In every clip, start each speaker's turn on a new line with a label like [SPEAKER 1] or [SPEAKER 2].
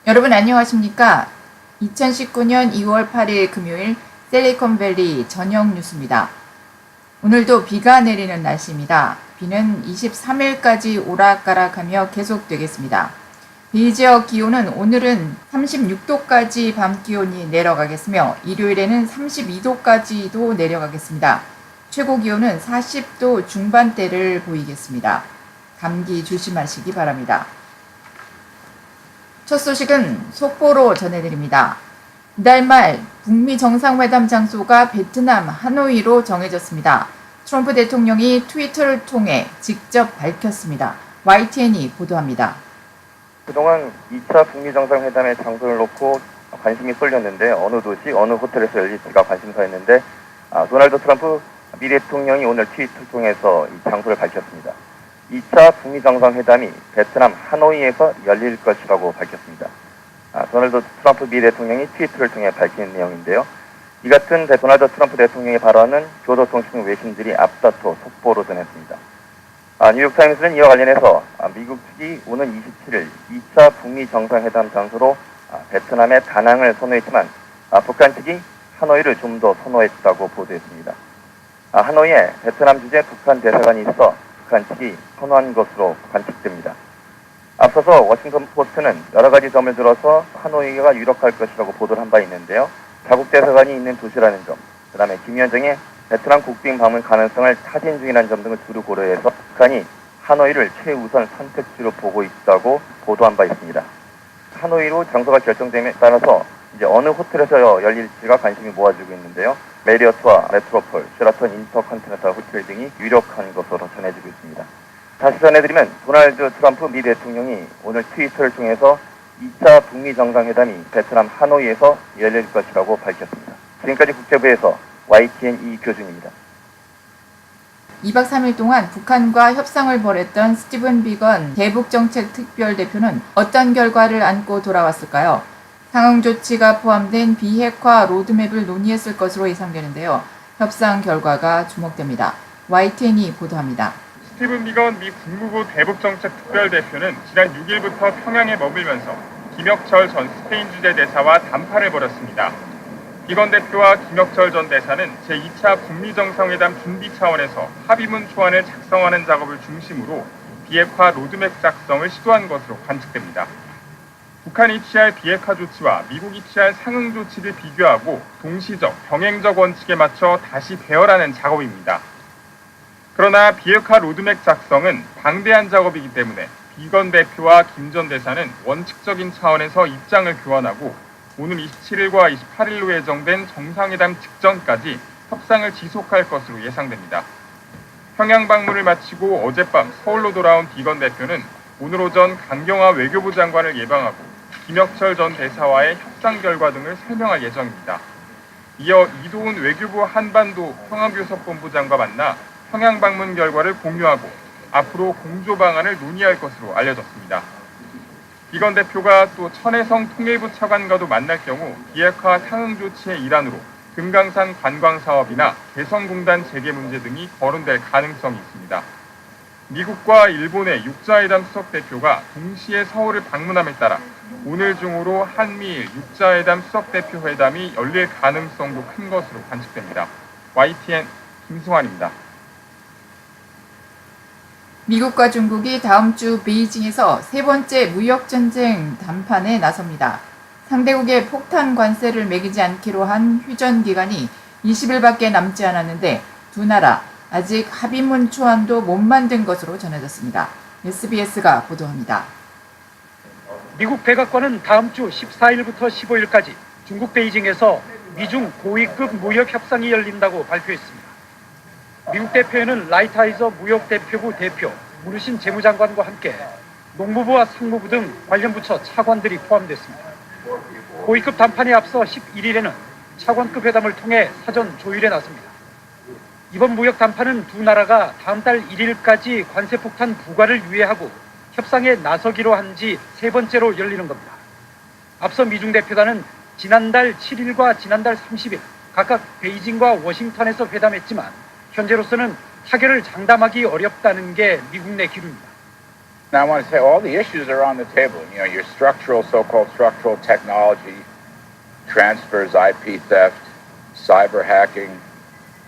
[SPEAKER 1] 여러분 안녕하십니까? 2019년 2월 8일 금요일 실리콘밸리 저녁 뉴스입니다. 오늘도 비가 내리는 날씨입니다. 비는 23일까지 오락가락하며 계속되겠습니다. 비 지역 기온은 오늘은 36도까지 밤 기온이 내려가겠으며 일요일에는 32도까지도 내려가겠습니다. 최고 기온은 40도 중반대를 보이겠습니다. 감기 조심하시기 바랍니다. 첫 소식은 속보로 전해드립니다. 이달 말 북미 정상회담 장소가 베트남 하노이로 정해졌습니다. 트럼프 대통령이 트위터를 통해 직접 밝혔습니다. YTN이 보도합니다.
[SPEAKER 2] 그동안 2차 북미 정상회담의 장소를 놓고 관심이 쏠렸는데 어느 도시, 어느 호텔에서 열릴지가 관심사였는데 도널드 트럼프 미 대통령이 오늘 트위터를 통해서 이 장소를 밝혔습니다. 2차 북미 정상회담이 베트남 하노이에서 열릴 것이라고 밝혔습니다. 도널드 트럼프 미 대통령이 트위터를 통해 밝힌 내용인데요. 이 같은 도널드 트럼프 대통령의 발언은 교도통신 외신들이 앞다퉈 속보로 전했습니다. 뉴욕타임스는 이와 관련해서 미국 측이 오는 27일 2차 북미 정상회담 장소로 베트남의 다낭을 선호했지만 북한 측이 하노이를 좀 더 선호했다고 보도했습니다. 하노이에 베트남 주재 북한 대사관이 있어 북한 측이 선호한 것으로 관측됩니다. 앞서서 워싱턴 포스트는 여러 가지 점을 들어서 하노이가 유력할 것이라고 보도를 한 바 있는데요. 자국 대사관이 있는 도시라는 점, 그 다음에 김 위원장의 베트남 국빈 방문 가능성을 타진 중이라는 점 등을 두루 고려해서 북한이 하노이를 최우선 선택지로 보고 있다고 보도한 바 있습니다. 하노이로 장소가 결정됨에 따라서 이제 어느 호텔에서 열릴지가 관심이 모아지고 있는데요. 메리어트와 메트로폴, 쉐라톤 인터컨티넨탈 호텔 등이 유력한 것으로 전해지고 있습니다. 다시 전해드리면 도널드 트럼프 미 대통령이 오늘 트위터를 통해서 2차 북미 정상회담이 베트남 하노이에서 열릴 것이라고 밝혔습니다. 지금까지 국제부에서 YTN 이교준입니다.
[SPEAKER 1] 2박 3일 동안 북한과 협상을 벌였던 스티븐 비건 대북정책특별대표는 어떤 결과를 안고 돌아왔을까요? 상응 조치가 포함된 비핵화 로드맵을 논의했을 것으로 예상되는데요. 협상 결과가 주목됩니다. YTN이 보도합니다.
[SPEAKER 3] 스티븐 비건 미 국무부 대북정책특별대표는 지난 6일부터 평양에 머물면서 김혁철 전 스페인 주재 대사와 담판을 벌였습니다. 비건 대표와 김혁철 전 대사는 제2차 북미 정상회담 준비 차원에서 합의문 초안을 작성하는 작업을 중심으로 비핵화 로드맵 작성을 시도한 것으로 관측됩니다. 북한이 취할 비핵화 조치와 미국이 취할 상응 조치를 비교하고 동시적, 병행적 원칙에 맞춰 다시 배열하는 작업입니다. 그러나 비핵화 로드맵 작성은 방대한 작업이기 때문에 비건 대표와 김 전 대사는 원칙적인 차원에서 입장을 교환하고 오늘 27일과 28일로 예정된 정상회담 직전까지 협상을 지속할 것으로 예상됩니다. 평양 방문을 마치고 어젯밤 서울로 돌아온 비건 대표는 오늘 오전 강경화 외교부 장관을 예방하고 김혁철 전 대사와의 협상 결과 등을 설명할 예정입니다. 이어 이도훈 외교부 한반도 평화교섭본부장과 만나 평양 방문 결과를 공유하고 앞으로 공조 방안을 논의할 것으로 알려졌습니다. 비건 대표가 또 천혜성 통일부 차관과도 만날 경우 비핵화 상응 조치의 일환으로 금강산 관광 사업이나 개성공단 재개 문제 등이 거론될 가능성이 있습니다. 미국과 일본의 육자회담 수석 대표가 동시에 서울을 방문함에 따라 오늘 중으로 한미일 육자회담 수석 대표 회담이 열릴 가능성도 큰 것으로 관측됩니다. YTN 김승환입니다.
[SPEAKER 1] 미국과 중국이 다음 주 베이징에서 세 번째 무역전쟁談판에 나섭니다. 상대국에 폭탄 관세를 매기지 않기로 한 휴전 기간이 20일밖에 남지 않았는데 두 나라 아직 합의문 초안도 못 만든 것으로 전해졌습니다. SBS가 보도합니다.
[SPEAKER 4] 미국 백악관은 다음 주 14일부터 15일까지 중국 베이징에서 미중 고위급 무역 협상이 열린다고 발표했습니다. 미국 대표에는 라이트하이저 무역대표부 대표 문우신 재무장관과 함께 농무부와 상무부 등 관련 부처 차관들이 포함됐습니다. 고위급 담판에 앞서 11일에는 차관급 회담을 통해 사전 조율에 나섭니다. 이번 무역 담판은 두 나라가 다음 달 1일까지 관세폭탄 부과를 유예하고 협상에 나서기로 한 지 세 번째로 열리는 겁니다. 앞서 미중 대표단은 지난달 7일과 지난달 30일 각각 베이징과 워싱턴에서 회담했지만 현재로서는 타결을 장담하기 어렵다는 게 미국 내 기류입니다.
[SPEAKER 5] And I want to say all the issues are on the table. You know, your structural, so-called structural technology, transfers, IP theft, cyber hacking,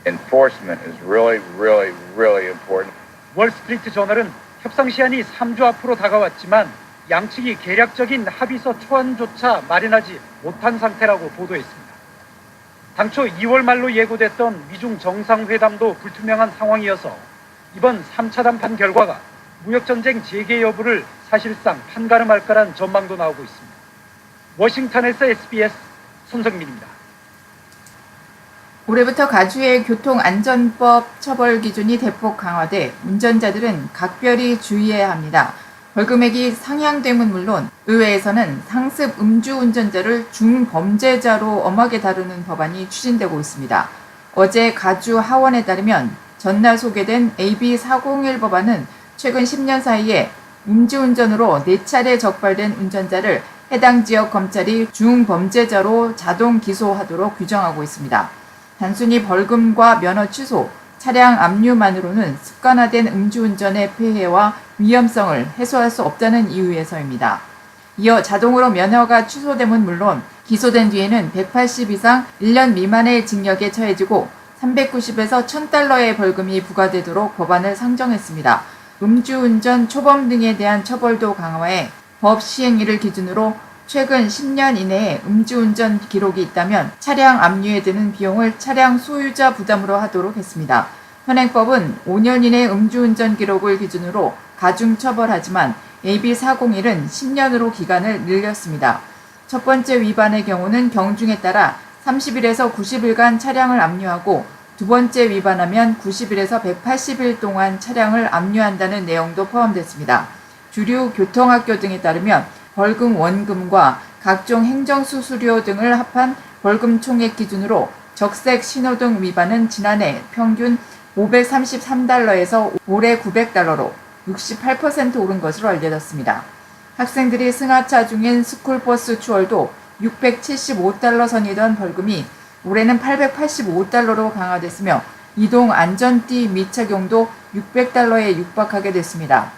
[SPEAKER 5] enforcement is really, really, really important.
[SPEAKER 4] 월스트리트 저널은 협상 시한이 3주 앞으로 다가왔지만 양측이 계략적인 합의서 초안조차 마련하지 못한 상태라고 보도했습니다. 당초 2월 말로 예고됐던 미중 정상회담도 불투명한 상황이어서 이번 3차 담판 결과가 무역전쟁 재개 여부를 사실상 판가름할 거란 전망도 나오고 있습니다. 워싱턴에서 SBS 손성민입니다.
[SPEAKER 1] 올해부터 가주의 교통안전법 처벌 기준이 대폭 강화돼 운전자들은 각별히 주의해야 합니다. 벌금액이 상향됨은 물론 의회에서는 상습 음주운전자를 중범죄자로 엄하게 다루는 법안이 추진되고 있습니다. 어제 가주 하원에 따르면 전날 소개된 AB401 법안은 최근 10년 사이에 음주운전으로 4차례 적발된 운전자를 해당 지역 검찰이 중범죄자로 자동 기소하도록 규정하고 있습니다. 단순히 벌금과 면허 취소, 차량 압류만으로는 습관화된 음주운전의 폐해와 위험성을 해소할 수 없다는 이유에서입니다. 이어 자동으로 면허가 취소됨은 물론 기소된 뒤에는 180 이상 1년 미만의 징역에 처해지고 390에서 1,000달러의 벌금이 부과되도록 법안을 상정했습니다. 음주운전 초범 등에 대한 처벌도 강화해 법 시행일을 기준으로 최근 10년 이내에 음주운전 기록이 있다면 차량 압류에 드는 비용을 차량 소유자 부담으로 하도록 했습니다. 현행법은 5년 이내 음주운전 기록을 기준으로 가중 처벌하지만 AB401은 10년으로 기간을 늘렸습니다. 첫 번째 위반의 경우는 경중에 따라 30일에서 90일간 차량을 압류하고 두 번째 위반하면 90일에서 180일 동안 차량을 압류한다는 내용도 포함됐습니다. 주류 교통학교 등에 따르면 벌금 원금과 각종 행정수수료 등을 합한 벌금 총액 기준으로 적색 신호등 위반은 지난해 평균 533달러에서 올해 900달러로 68% 오른 것으로 알려졌습니다. 학생들이 승하차 중인 스쿨버스 추월도 675달러 선이던 벌금이 올해는 885달러로 강화됐으며 이동 안전띠 미착용도 600달러에 육박하게 됐습니다.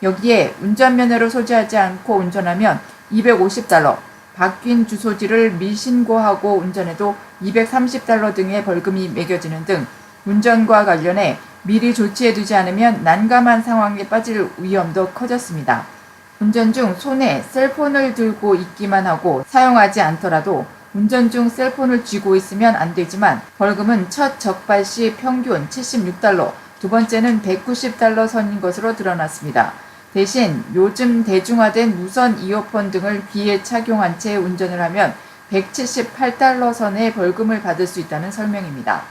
[SPEAKER 1] 여기에 운전면허를 소지하지 않고 운전하면 250달러, 바뀐 주소지를 미신고하고 운전해도 230달러 등의 벌금이 매겨지는 등 운전과 관련해 미리 조치해두지 않으면 난감한 상황에 빠질 위험도 커졌습니다. 운전 중 손에 셀폰을 들고 있기만 하고 사용하지 않더라도 운전 중 셀폰을 쥐고 있으면 안 되지만 벌금은 첫 적발 시 평균 76달러, 두 번째는 190달러 선인 것으로 드러났습니다. 대신 요즘 대중화된 무선 이어폰 등을 귀에 착용한 채 운전을 하면 178달러 선의 벌금을 받을 수 있다는 설명입니다.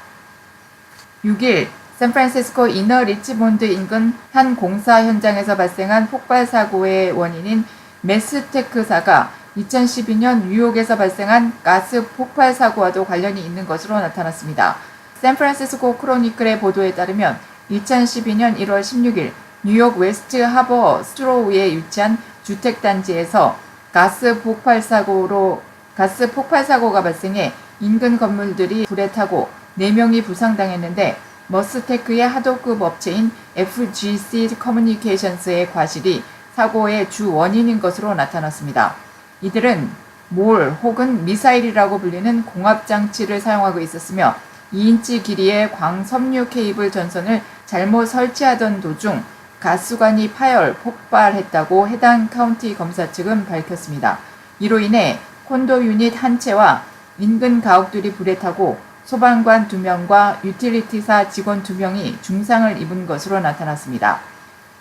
[SPEAKER 1] 6일 샌프란시스코 이너 리치몬드 인근 한 공사 현장에서 발생한 폭발 사고의 원인인 메스테크사가 2012년 뉴욕에서 발생한 가스 폭발 사고와도 관련이 있는 것으로 나타났습니다. 샌프란시스코 크로니클의 보도에 따르면 2012년 1월 16일 뉴욕 웨스트 하버 스트로우에 위치한 주택단지에서 가스 폭발 사고가 발생해 인근 건물들이 불에 타고 4명이 부상당했는데 머스테크의 하도급 업체인 FGC 커뮤니케이션스의 과실이 사고의 주 원인인 것으로 나타났습니다. 이들은 몰 혹은 미사일이라고 불리는 공압장치를 사용하고 있었으며 2인치 길이의 광섬유 케이블 전선을 잘못 설치하던 도중 가스관이 파열, 폭발했다고 해당 카운티 검사 측은 밝혔습니다. 이로 인해 콘도 유닛 한 채와 인근 가옥들이 불에 타고 소방관 2명과 유틸리티사 직원 2명이 중상을 입은 것으로 나타났습니다.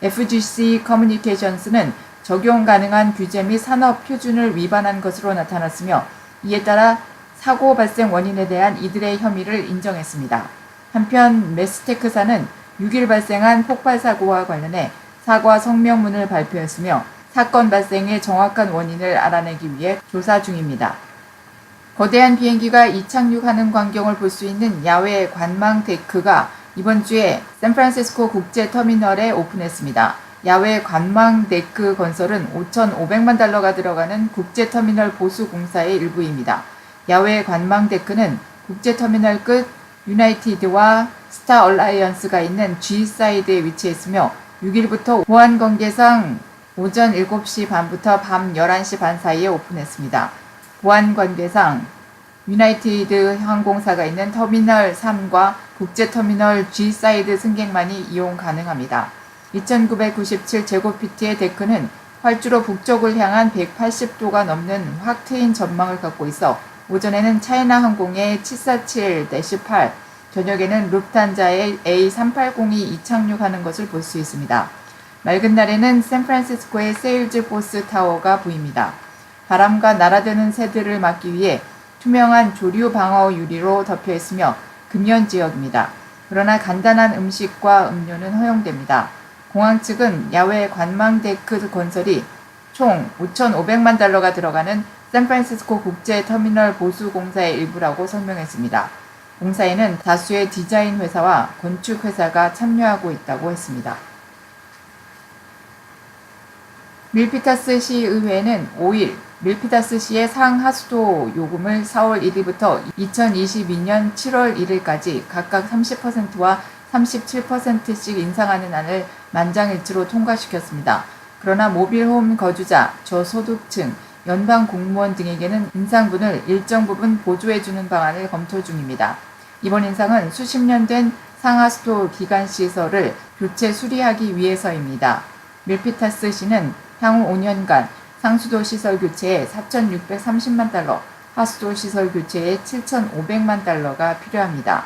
[SPEAKER 1] FGC 커뮤니케이션스는 적용 가능한 규제 및 산업 표준을 위반한 것으로 나타났으며 이에 따라 사고 발생 원인에 대한 이들의 혐의를 인정했습니다. 한편 메스테크사는 6일 발생한 폭발 사고와 관련해 사과 성명문을 발표했으며 사건 발생의 정확한 원인을 알아내기 위해 조사 중입니다. 거대한 비행기가 이착륙하는 광경을 볼 수 있는 야외 관망 데크가 이번 주에 샌프란시스코 국제터미널에 오픈했습니다. 야외 관망 데크 건설은 5,500만 달러가 들어가는 국제터미널 보수 공사의 일부입니다. 야외 관망 데크는 국제터미널 끝 유나이티드와 스타 얼라이언스가 있는 G사이드에 위치해 있으며 6일부터 보안 관계상 오전 7시 반부터 밤 11시 반 사이에 오픈했습니다. 보안 관계상 유나이티드 항공사가 있는 터미널 3과 국제터미널 G사이드 승객만이 이용 가능합니다. 2997제곱피트의 데크는 활주로 북쪽을 향한 180도가 넘는 확 트인 전망을 갖고 있어 오전에는 차이나 항공의 747-8, 저녁에는 루프탄자의 A380이 이착륙하는 것을 볼 수 있습니다. 맑은 날에는 샌프란시스코의 세일즈 보스 타워가 보입니다. 바람과 날아드는 새들을 막기 위해 투명한 조류 방어 유리로 덮여 있으며 금연 지역입니다. 그러나 간단한 음식과 음료는 허용됩니다. 공항 측은 야외 관망 데크 건설이 총 5,500만 달러가 들어가는 샌프란시스코 국제 터미널 보수 공사의 일부라고 설명했습니다. 공사에는 다수의 디자인 회사와 건축 회사가 참여하고 있다고 했습니다. 밀피타스 시의회는 5일 밀피타스 시의 상하수도 요금을 4월 1일부터 2022년 7월 1일까지 각각 30%와 37%씩 인상하는 안을 만장일치로 통과시켰습니다. 그러나 모빌홈 거주자, 저소득층, 연방 공무원 등에게는 인상분을 일정 부분 보조해주는 방안을 검토 중입니다. 이번 인상은 수십 년 된 상하수도 기간시설을 교체 수리하기 위해서입니다. 밀피타스 시는 향후 5년간 상수도 시설 교체에 4,630만 달러, 하수도 시설 교체에 7,500만 달러가 필요합니다.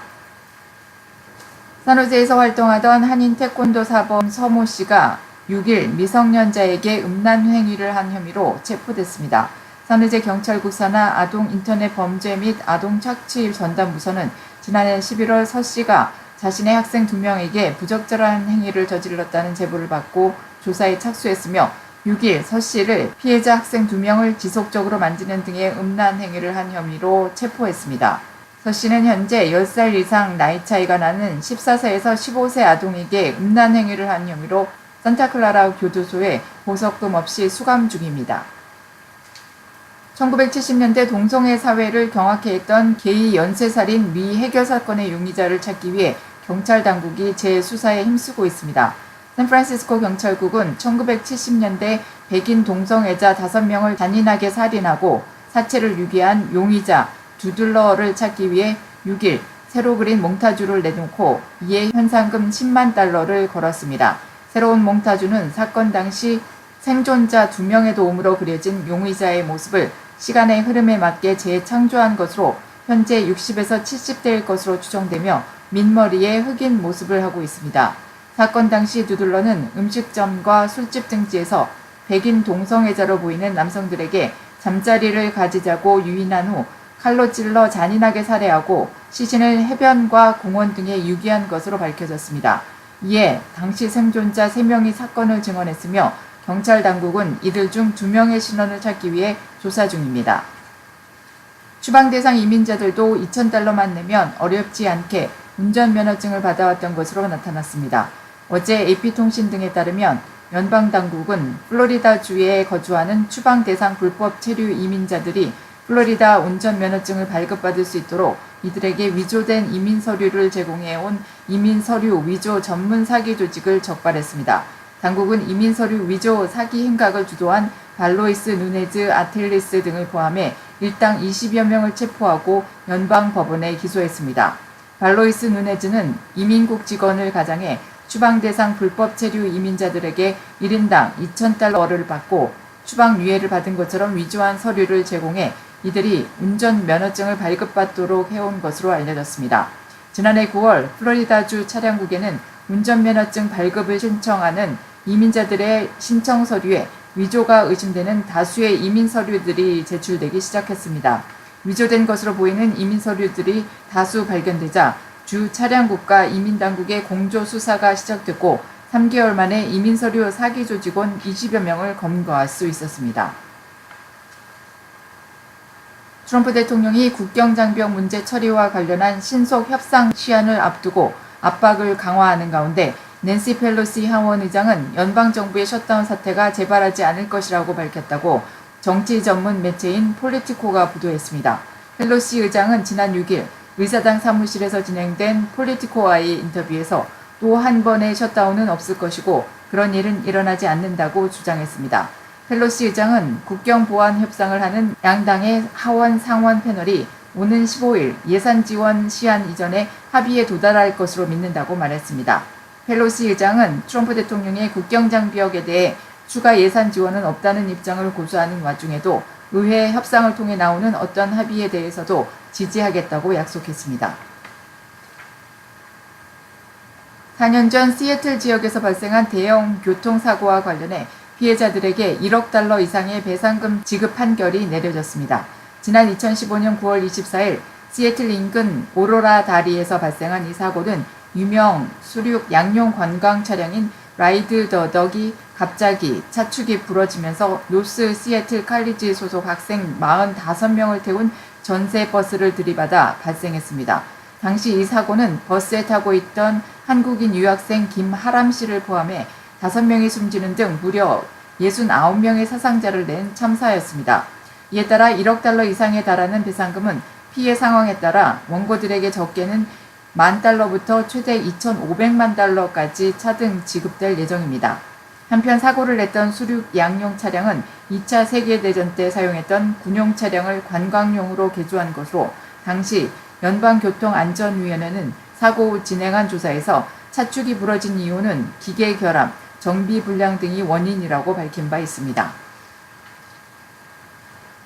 [SPEAKER 1] 산호제에서 활동하던 한인 태권도 사범 서모 씨가 6일 미성년자에게 음란 행위를 한 혐의로 체포됐습니다. 산호제 경찰국 산하 아동 인터넷 범죄 및 아동 착취 전담부서는 지난해 11월 서 씨가 자신의 학생 2명에게 부적절한 행위를 저질렀다는 제보를 받고 조사에 착수했으며 6일 서 씨를 피해자 학생 2명을 지속적으로 만지는 등의 음란 행위를 한 혐의로 체포했습니다. 서 씨는 현재 10살 이상 나이 차이가 나는 14세에서 15세 아동에게 음란 행위를 한 혐의로 산타클라라 교도소에 보석금 없이 수감 중입니다. 1970년대 동성애 사회를 경악해 했던 게이 연쇄살인 미해결 사건의 용의자를 찾기 위해 경찰 당국이 재수사에 힘쓰고 있습니다. 샌프란시스코 경찰국은 1970년대 백인 동성애자 5명을 잔인하게 살인하고 사체를 유기한 용의자 두들러를 찾기 위해 6일 새로 그린 몽타주를 내놓고 이에 현상금 10만 달러를 걸었습니다. 새로운 몽타주는 사건 당시 생존자 2명의 도움으로 그려진 용의자의 모습을 시간의 흐름에 맞게 재창조한 것으로 현재 60에서 70대일 것으로 추정되며 민머리에 흑인 모습을 하고 있습니다. 사건 당시 두들러는 음식점과 술집 등지에서 백인 동성애자로 보이는 남성들에게 잠자리를 가지자고 유인한 후 칼로 찔러 잔인하게 살해하고 시신을 해변과 공원 등에 유기한 것으로 밝혀졌습니다. 이에 당시 생존자 3명이 사건을 증언했으며 경찰 당국은 이들 중 2명의 신원을 찾기 위해 조사 중입니다. 추방 대상 이민자들도 2,000달러만 내면 어렵지 않게 운전면허증을 받아왔던 것으로 나타났습니다. 어제 AP통신 등에 따르면 연방당국은 플로리다주에 거주하는 추방 대상 불법 체류 이민자들이 플로리다 운전면허증을 발급받을 수 있도록 이들에게 위조된 이민 서류를 제공해온 이민 서류 위조 전문 사기 조직을 적발했습니다. 당국은 이민 서류 위조 사기 행각을 주도한 발로이스 누네즈 아텔리스 등을 포함해 일당 20여 명을 체포하고 연방법원에 기소했습니다. 발로이스 누네즈는 이민국 직원을 가장해 추방 대상 불법 체류 이민자들에게 1인당 2,000달러를 받고 추방 유예를 받은 것처럼 위조한 서류를 제공해 이들이 운전면허증을 발급받도록 해온 것으로 알려졌습니다. 지난해 9월 플로리다주 차량국에는 운전면허증 발급을 신청하는 이민자들의 신청 서류에 위조가 의심되는 다수의 이민 서류들이 제출되기 시작했습니다. 위조된 것으로 보이는 이민 서류들이 다수 발견되자 주 차량국과 이민당국의 공조 수사가 시작됐고 3개월 만에 이민 서류 사기 조직원 20여 명을 검거할 수 있었습니다. 트럼프 대통령이 국경장벽 문제 처리와 관련한 신속 협상 시한을 앞두고 압박을 강화하는 가운데 낸시 펠로시 하원의장은 연방정부의 셧다운 사태가 재발하지 않을 것이라고 밝혔다고 정치 전문 매체인 폴리티코가 보도했습니다. 펠로시 의장은 지난 6일 의사당 사무실에서 진행된 폴리티코와의 인터뷰에서 또 한 번의 셧다운은 없을 것이고 그런 일은 일어나지 않는다고 주장했습니다. 펠로시 의장은 국경 보안 협상을 하는 양당의 하원 상원 패널이 오는 15일 예산 지원 시한 이전에 합의에 도달할 것으로 믿는다고 말했습니다. 펠로시 의장은 트럼프 대통령의 국경 장벽에 대해 추가 예산 지원은 없다는 입장을 고수하는 와중에도 의회 협상을 통해 나오는 어떤 합의에 대해서도 지지하겠다고 약속했습니다. 4년 전 시애틀 지역에서 발생한 대형 교통사고와 관련해 피해자들에게 1억 달러 이상의 배상금 지급 판결이 내려졌습니다. 지난 2015년 9월 24일 시애틀 인근 오로라 다리에서 발생한 이 사고는 유명 수륙 양용 관광 차량인 라이드 더 덕이 갑자기 차축이 부러지면서 노스 시애틀 칼리지 소속 학생 45명을 태운 전세 버스를 들이받아 발생했습니다. 당시 이 사고는 버스에 타고 있던 한국인 유학생 김하람 씨를 포함해 5명이 숨지는 등 무려 69명의 사상자를 낸 참사였습니다. 이에 따라 1억 달러 이상에 달하는 배상금은 피해 상황에 따라 원고들에게 적게는 $10,000부터 최대 2,500만 달러까지 차등 지급될 예정입니다. 한편 사고를 냈던 수륙 양용 차량은 2차 세계대전 때 사용했던 군용 차량을 관광용으로 개조한 것으로 당시 연방교통안전위원회는 사고 후 진행한 조사에서 차축이 부러진 이유는 기계 결함, 정비 불량 등이 원인이라고 밝힌 바 있습니다.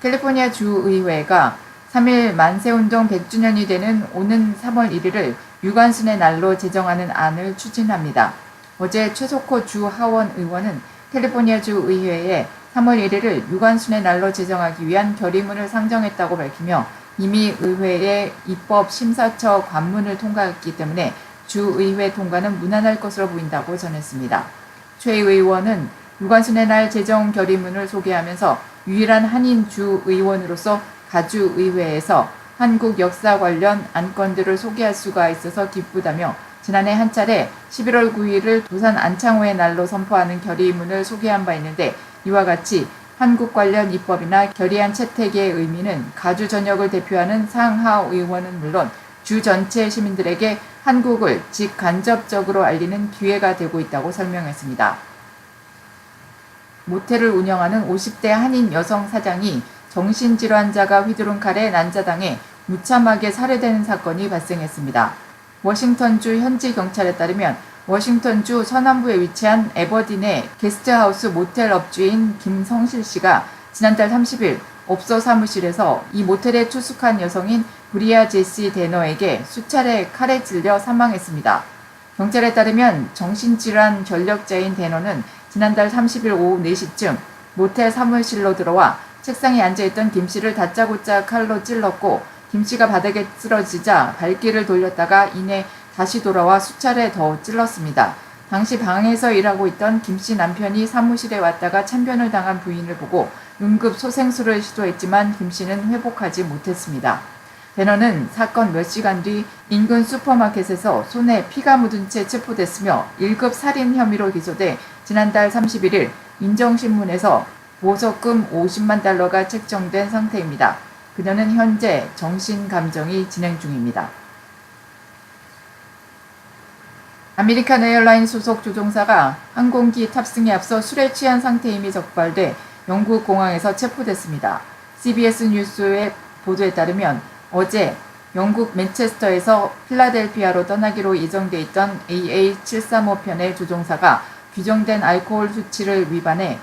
[SPEAKER 1] 캘리포니아 주의회가 3일 만세운동 100주년이 되는 오는 3월 1일을 유관순의 날로 제정하는 안을 추진합니다. 어제 최석호 주 하원 의원은 캘리포니아 주의회에 3월 1일을 유관순의 날로 제정하기 위한 결의문을 상정했다고 밝히며 이미 의회의 입법심사처 관문을 통과했기 때문에 주의회 통과는 무난할 것으로 보인다고 전했습니다. 최 의원은 유관순의 날 제정 결의문을 소개하면서 유일한 한인 주의원으로서 가주의회에서 한국 역사 관련 안건들을 소개할 수가 있어서 기쁘다며 지난해 한 차례 11월 9일을 부산 안창호의 날로 선포하는 결의문을 소개한 바 있는데 이와 같이 한국 관련 입법이나 결의안 채택의 의미는 가주 전역을 대표하는 상하 의원은 물론 주 전체 시민들에게 한국을 직간접적으로 알리는 기회가 되고 있다고 설명했습니다. 모텔을 운영하는 50대 한인 여성 사장이 정신질환자가 휘두른 칼에 난자당해 무참하게 살해되는 사건이 발생했습니다. 워싱턴주 현지 경찰에 따르면 워싱턴주 서남부에 위치한 에버딘의 게스트하우스 모텔 업주인 김성실 씨가 지난달 30일 업소 사무실에서 이 모텔에 투숙한 여성인 브리아 제시 데너에게 수차례 칼에 찔려 사망했습니다. 경찰에 따르면 정신질환 전력자인 데너는 지난달 30일 오후 4시쯤 모텔 사무실로 들어와 책상에 앉아있던 김 씨를 다짜고짜 칼로 찔렀고 김 씨가 바닥에 쓰러지자 발길을 돌렸다가 이내 다시 돌아와 수차례 더 찔렀습니다. 당시 방에서 일하고 있던 김 씨 남편이 사무실에 왔다가 참변을 당한 부인을 보고 응급 소생술을 시도했지만 김 씨는 회복하지 못했습니다. 데너는 사건 몇 시간 뒤 인근 슈퍼마켓에서 손에 피가 묻은 채 체포됐으며 1급 살인 혐의로 기소돼 지난달 31일 인정신문에서 보석금 50만 달러가 책정된 상태입니다. 그녀는 현재 정신감정이 진행 중입니다. 아메리칸 에어라인 소속 조종사가 항공기 탑승에 앞서 술에 취한 상태임이 적발돼 영국 공항에서 체포됐습니다. CBS 뉴스의 보도에 따르면 어제 영국 맨체스터에서 필라델피아로 떠나기로 예정돼 있던 AA735편의 조종사가 규정된 알코올 수치를 위반해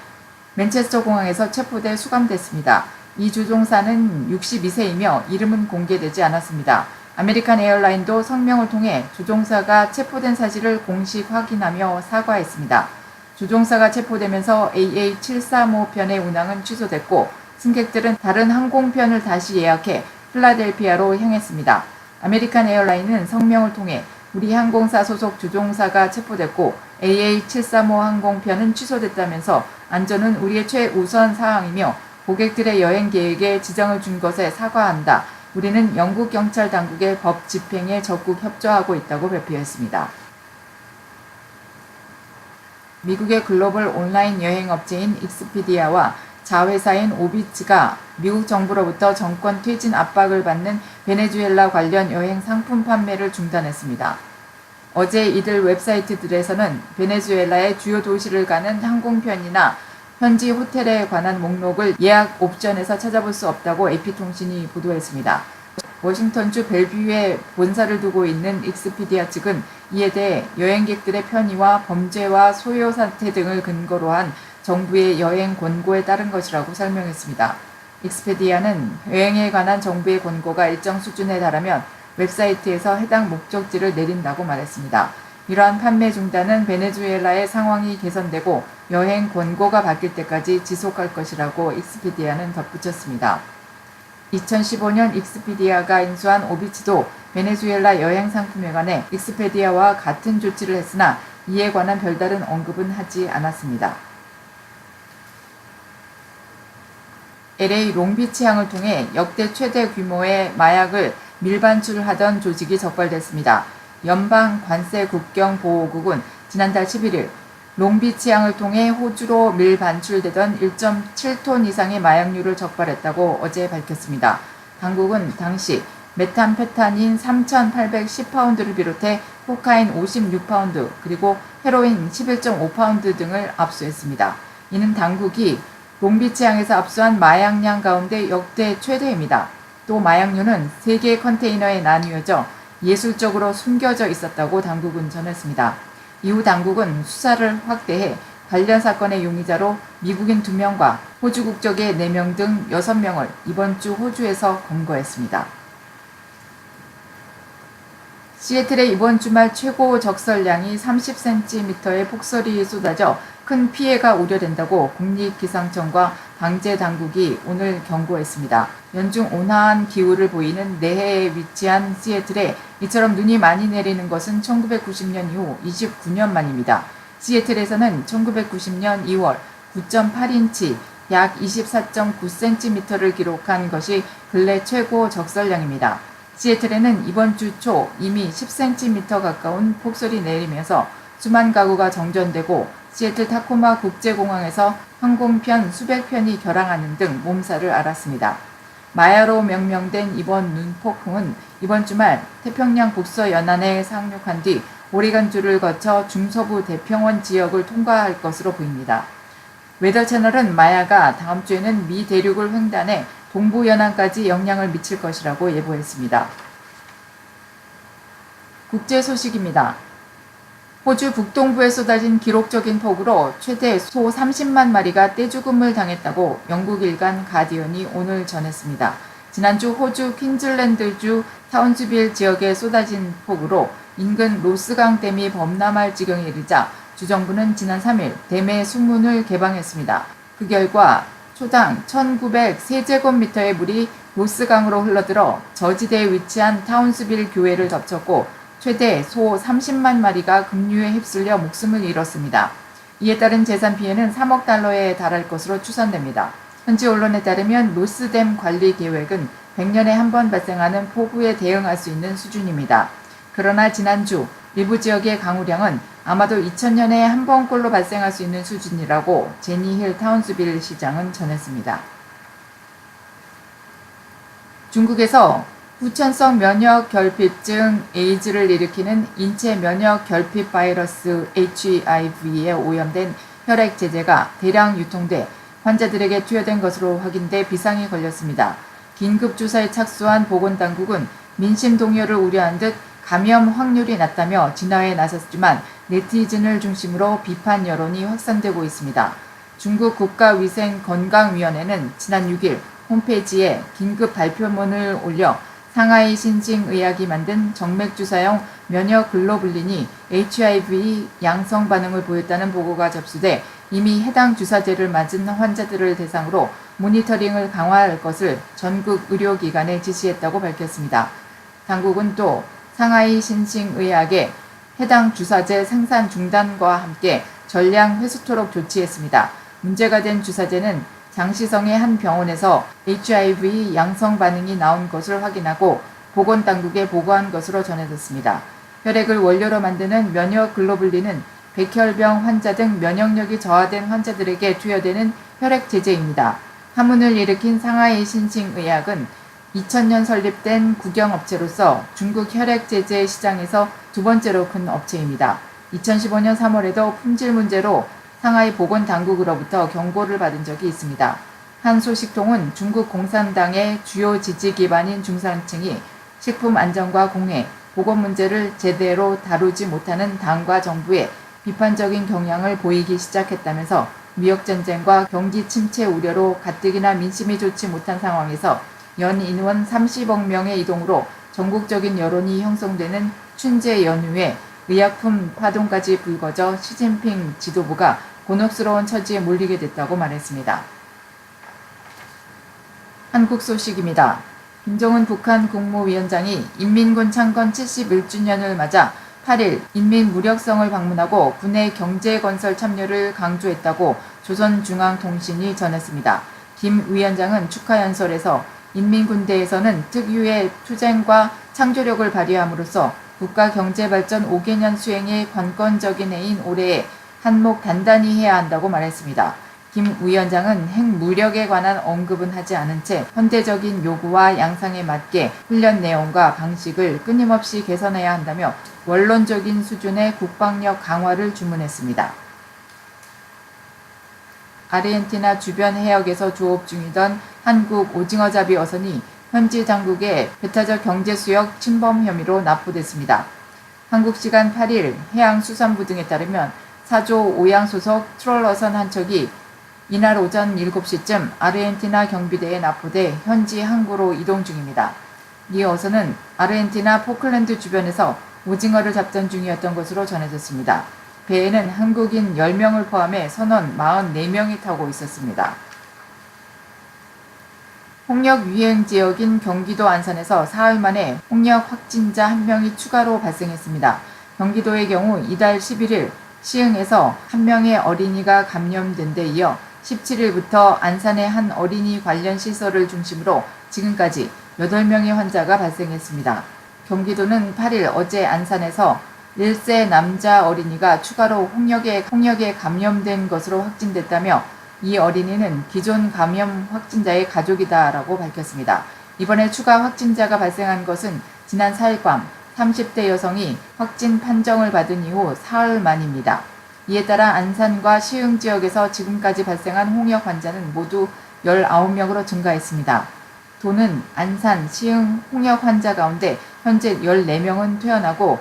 [SPEAKER 1] 맨체스터 공항에서 체포돼 수감됐습니다. 이 조종사는 62세이며 이름은 공개되지 않았습니다. 아메리칸 에어라인도 성명을 통해 조종사가 체포된 사실을 공식 확인하며 사과했습니다. 조종사가 체포되면서 AA735편의 운항은 취소됐고 승객들은 다른 항공편을 다시 예약해 필라델피아로 향했습니다. 아메리칸 에어라인은 성명을 통해 우리 항공사 소속 조종사가 체포됐고 AA735 항공편은 취소됐다면서 안전은 우리의 최우선 사항이며 고객들의 여행 계획에 지장을 준 것에 사과한다. 우리는 영국 경찰 당국의 법 집행에 적극 협조하고 있다고 발표했습니다. 미국의 글로벌 온라인 여행 업체인 익스피디아와 자회사인 오비츠가 미국 정부로부터 정권 퇴진 압박을 받는 베네수엘라 관련 여행 상품 판매를 중단했습니다. 어제 이들 웹사이트들에서는 베네수엘라의 주요 도시를 가는 항공편이나 현지 호텔에 관한 목록을 예약 옵션에서 찾아볼 수 없다고 AP통신이 보도했습니다. 워싱턴주 벨뷰에 본사를 두고 있는 익스피디아 측은 이에 대해 여행객들의 편의와 범죄와 소요 사태 등을 근거로 한 정부의 여행 권고에 따른 것이라고 설명했습니다. 익스피디아는 여행에 관한 정부의 권고가 일정 수준에 달하면 웹사이트에서 해당 목적지를 내린다고 말했습니다. 이러한 판매 중단은 베네수엘라의 상황이 개선되고 여행 권고가 바뀔 때까지 지속할 것이라고 익스피디아는 덧붙였습니다. 2015년 익스피디아가 인수한 오비치도 베네수엘라 여행 상품에 관해 익스피디아와 같은 조치를 했으나 이에 관한 별다른 언급은 하지 않았습니다. LA 롱비치항을 통해 역대 최대 규모의 마약을 밀반출하던 조직이 적발됐습니다. 연방 관세 국경 보호국은 지난달 11일 롱비치항을 통해 호주로 밀반출되던 1.7톤 이상의 마약류를 적발했다고 어제 밝혔습니다. 당국은 당시 메탐페타닌 3,810파운드를 비롯해 코카인 56파운드 그리고 헤로인 11.5파운드 등을 압수했습니다. 이는 당국이 롱비치항에서 압수한 마약량 가운데 역대 최대입니다. 또 마약류는 3개의 컨테이너에 나뉘어져 예술적으로 숨겨져 있었다고 당국은 전했습니다. 이후 당국은 수사를 확대해 관련 사건의 용의자로 미국인 2명과 호주 국적의 4명 등 6명을 이번 주 호주에서 검거했습니다. 시애틀의 이번 주말 최고 적설량이 30cm의 폭설이 쏟아져 큰 피해가 우려된다고 국립기상청과 방재당국이 오늘 경고했습니다. 연중 온화한 기후를 보이는 내해에 위치한 시애틀에 이처럼 눈이 많이 내리는 것은 1990년 이후 29년 만입니다. 시애틀에서는 1990년 2월 9.8인치 약 24.9cm를 기록한 것이 근래 최고 적설량입니다. 시애틀에는 이번 주 초 이미 10cm 가까운 폭설이 내리면서 수만 가구가 정전되고 시애틀 타코마 국제공항에서 항공편 수백 편이 결항하는 등 몸살을 앓았습니다. 마야로 명명된 이번 눈폭풍은 이번 주말 태평양 북서 연안에 상륙한 뒤 오레곤주를 거쳐 중서부 대평원 지역을 통과할 것으로 보입니다. 웨더채널은 마야가 다음 주에는 미 대륙을 횡단해 동부 연안까지 영향을 미칠 것이라고 예보했습니다. 국제 소식입니다. 호주 북동부에 쏟아진 기록적인 폭우로 최대 소 30만 마리가 떼죽음을 당했다고 영국 일간 가디언이 오늘 전했습니다. 지난주 호주 퀸즐랜드주 타운스빌 지역에 쏟아진 폭우로 인근 로스강 댐이 범람할 지경에 이르자 주정부는 지난 3일 댐의 수문을 개방했습니다. 그 결과 초당 1900세제곱미터의 물이 로스강으로 흘러들어 저지대에 위치한 타운스빌 교회를 덮쳤고 최대 소 30만 마리가 급류에 휩쓸려 목숨을 잃었습니다. 이에 따른 재산 피해는 3억 달러에 달할 것으로 추산됩니다. 현지 언론에 따르면 로스댐 관리 계획은 100년에 한 번 발생하는 폭우에 대응할 수 있는 수준입니다. 그러나 지난주 일부 지역의 강우량은 아마도 2000년에 한 번꼴로 발생할 수 있는 수준이라고 제니힐 타운스빌 시장은 전했습니다. 중국에서 후천성 면역 결핍증 에이즈를 일으키는 인체 면역 결핍 바이러스 HIV에 오염된 혈액 제제가 대량 유통돼 환자들에게 투여된 것으로 확인돼 비상이 걸렸습니다. 긴급 조사에 착수한 보건당국은 민심 동요를 우려한 듯 감염 확률이 낮다며 진화에 나섰지만 네티즌을 중심으로 비판 여론이 확산되고 있습니다. 중국 국가위생건강위원회는 지난 6일 홈페이지에 긴급 발표문을 올려 상하이 신징의학이 만든 정맥주사용 면역글로불린이 HIV 양성 반응을 보였다는 보고가 접수돼 이미 해당 주사제를 맞은 환자들을 대상으로 모니터링을 강화할 것을 전국 의료기관에 지시했다고 밝혔습니다. 당국은 또 상하이 신징의학에 해당 주사제 생산 중단과 함께 전량 회수토록 조치했습니다. 문제가 된 주사제는 장시성의 한 병원에서 HIV 양성 반응이 나온 것을 확인하고 보건당국에 보고한 것으로 전해졌습니다. 혈액을 원료로 만드는 면역글로불린은 백혈병 환자 등 면역력이 저하된 환자들에게 투여되는 혈액 제제입니다. 파문을 일으킨 상하이 신징의학은 2000년 설립된 국영업체로서 중국 혈액 제제 시장에서 두 번째로 큰 업체입니다. 2015년 3월에도 품질 문제로 상하이 보건당국으로부터 경고를 받은 적이 있습니다. 한 소식통은 중국 공산당의 주요 지지 기반인 중산층이 식품 안전과 공해, 보건 문제를 제대로 다루지 못하는 당과 정부에 비판적인 경향을 보이기 시작했다면서 무역전쟁과 경기 침체 우려로 가뜩이나 민심이 좋지 못한 상황에서 연 인원 30억 명의 이동으로 전국적인 여론이 형성되는 춘제 연휴에 의약품 파동까지 불거져 시진핑 지도부가 곤혹스러운 처지에 몰리게 됐다고 말했습니다. 한국 소식입니다. 김정은 북한 국무위원장이 인민군 창건 71주년을 맞아 8일 인민무력성을 방문하고 군의 경제건설 참여를 강조했다고 조선중앙통신이 전했습니다. 김 위원장은 축하 연설에서 인민군대에서는 특유의 투쟁과 창조력을 발휘함으로써 국가 경제발전 5개년 수행의 관건적인 해인 올해에 한몫 단단히 해야 한다고 말했습니다. 김 위원장은 핵무력에 관한 언급은 하지 않은 채 현대적인 요구와 양상에 맞게 훈련 내용과 방식을 끊임없이 개선해야 한다며 원론적인 수준의 국방력 강화를 주문했습니다. 아르헨티나 주변 해역에서 조업 중이던 한국 오징어잡이 어선이 현지 당국의 배타적 경제수역 침범 혐의로 납부됐습니다. 한국 시간 8일 해양수산부 등에 따르면 사조 오양 소속 트롤어선 한 척이 이날 오전 7시쯤 아르헨티나 경비대에 납부돼 현지 항구로 이동 중입니다. 이 어선은 아르헨티나 포클랜드 주변에서 오징어를 잡던 중이었던 것으로 전해졌습니다. 배에는 한국인 10명을 포함해 선원 44명이 타고 있었습니다. 홍역 유행 지역인 경기도 안산에서 사흘 만에 홍역 확진자 1명이 추가로 발생했습니다. 경기도의 경우 이달 11일 시흥에서 1명의 어린이가 감염된 데 이어 17일부터 안산의 한 어린이 관련 시설을 중심으로 지금까지 8명의 환자가 발생했습니다. 경기도는 8일 어제 안산에서 1세 남자 어린이가 추가로 홍역에 감염된 것으로 확진됐다며 이 어린이는 기존 감염 확진자의 가족이다라고 밝혔습니다. 이번에 추가 확진자가 발생한 것은 지난 4일 밤 30대 여성이 확진 판정을 받은 이후 사흘 만입니다. 이에 따라 안산과 시흥 지역에서 지금까지 발생한 홍역 환자는 모두 19명으로 증가했습니다. 도는 안산, 시흥 홍역 환자 가운데 현재 14명은 퇴원하고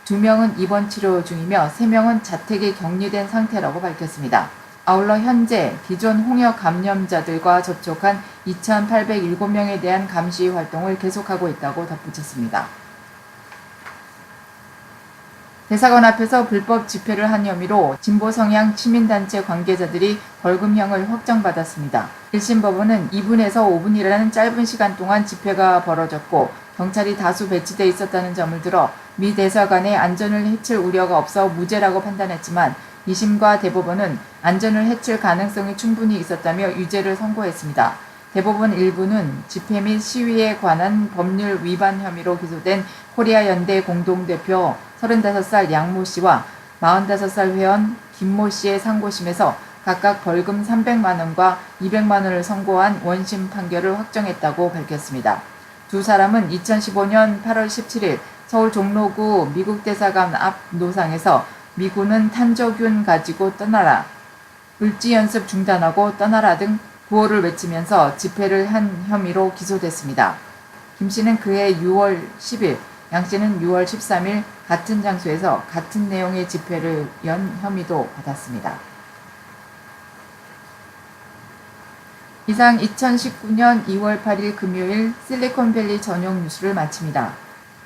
[SPEAKER 1] 2명은 입원 치료 중이며 3명은 자택에 격리된 상태라고 밝혔습니다. 아울러 현재 기존 홍역 감염자들과 접촉한 2,807명에 대한 감시 활동을 계속하고 있다고 덧붙였습니다. 대사관 앞에서 불법 집회를 한 혐의로 진보성향 시민단체 관계자들이 벌금형을 확정받았습니다. 1심 법원은 2분에서 5분이라는 짧은 시간 동안 집회가 벌어졌고 경찰이 다수 배치돼 있었다는 점을 들어 미 대사관의 안전을 해칠 우려가 없어 무죄라고 판단했지만 2심과 대법원은 안전을 해칠 가능성이 충분히 있었다며 유죄를 선고했습니다. 대법원 일부는 집회 및 시위에 관한 법률 위반 혐의로 기소된 코리아 연대 공동대표 35살 양모 씨와 45살 회원 김모 씨의 상고심에서 각각 벌금 300만 원과 200만 원을 선고한 원심 판결을 확정했다고 밝혔습니다. 두 사람은 2015년 8월 17일 서울 종로구 미국 대사관 앞 노상에서 미군은 탄저균 가지고 떠나라, 을지 연습 중단하고 떠나라 등 구호를 외치면서 집회를 한 혐의로 기소됐습니다. 김 씨는 그해 6월 10일, 양 씨는 6월 13일 같은 장소에서 같은 내용의 집회를 연 혐의도 받았습니다. 이상 2019년 2월 8일 금요일 실리콘밸리 전용 뉴스를 마칩니다.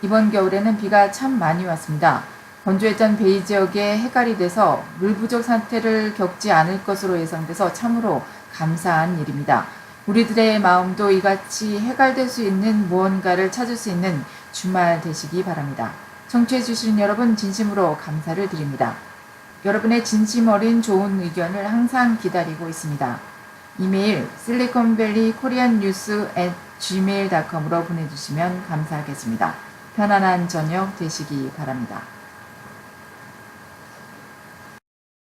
[SPEAKER 1] 이번 겨울에는 비가 참 많이 왔습니다. 건조했던 베이 지역에 해갈이 돼서 물 부족 사태를 겪지 않을 것으로 예상돼서 참으로 감사한 일입니다. 우리들의 마음도 이같이 해갈될 수 있는 무언가를 찾을 수 있는 주말 되시기 바랍니다. 청취해주시는 여러분 진심으로 감사를 드립니다. 여러분의 진심 어린 좋은 의견을 항상 기다리고 있습니다. 이메일 siliconvalleykoreannews@gmail.com으로 보내주시면 감사하겠습니다. 편안한 저녁 되시기 바랍니다.